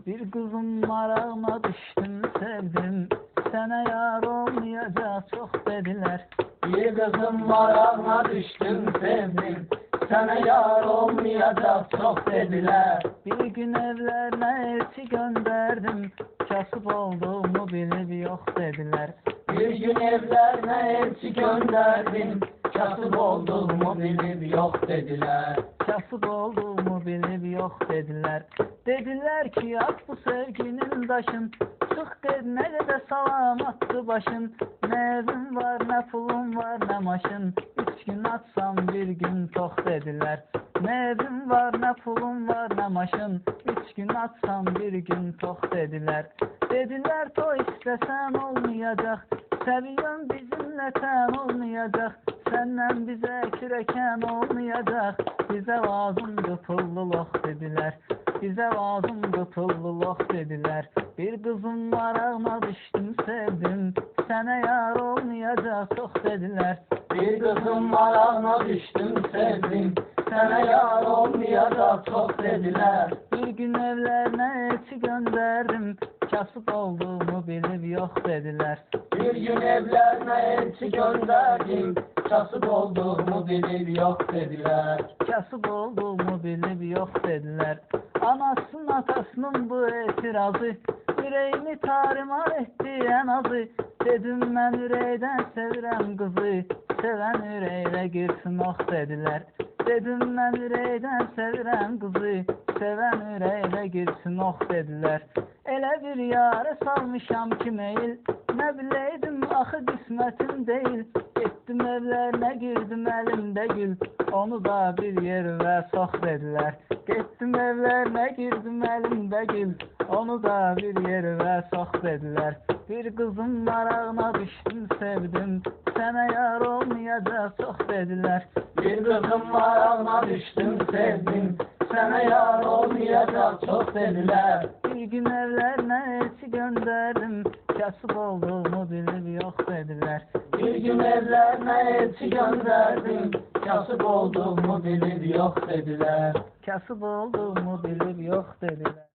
Bir kızın marağına düştüm sevdim, sana yar olmayacak çok dediler. Bir kızın marağına düştüm sevdim, sana yar olmayacak çok dediler. Bir gün evlerine elçi gönderdim, kasıp olduğumu bilip yok dediler. Bir gün evlerine elçi gönderdim, kasıp olduğumu bilip yok dediler. Kasıp olduğumu bilip yok dediler. Dediler ki yak bu sevginin taşın, çık dedi ne de salamattı başın. Ne evin var ne pulun var ne maşın, 3 gün atsam bir gün tok dediler. Ne evin var ne pulun var ne maşın, 3 gün atsam bir gün tok dediler. Dediler to istesen olmayacak, seviyorum bizimle ten olmayacak. Senden bize küreken olmayacak, bize lazımdı pulluluk dediler. Bize lazımdı pulluluk dediler. Bir kızın marağına düştüm sevdim, sana yar olmayacak çok dediler. Bir kızın marağına düştüm sevdim, sana yar olmayacak çok dediler. Bir gün evlerine elçi gönderdim, kasıp olduğumu bilip yok dediler. Bir gün evlerine elçi gönderdim, kasıp olduğumu bilip yok dediler. Kasıp olduğumu bilip yok dediler. Anasının atasının bu etirazı, yüreğimi tarimar etti en azı. Dedim ben yüreğden sevirem kızı, seven yüreğine girsin oh dediler. Dedim ben yüreğden sevirem kızı, seven yüreğine girsin oh dediler. Ele bir yare salmışam ki meyil, ne bileydim axı kısmetim değil. Gittim evlerine girdim elimde gül, onu da bir yerime sok dediler. Gittim evlerine girdim elimde gül, onu da bir yerime sok dediler. Bir kızın marağına düştüm sevdim, sana yar olmayacak çok dediler. Bir kızın marağına düştüm sevdim, sana yar olmayacak çok dediler. Bir gün evlerine elçi gönderdim, kasıp olduğumu bilip yok dediler. Bir gün evlerine elçi gönderdim, kasıp olduğumu bilip yok dediler. Kasıp olduğumu bilip yok dediler.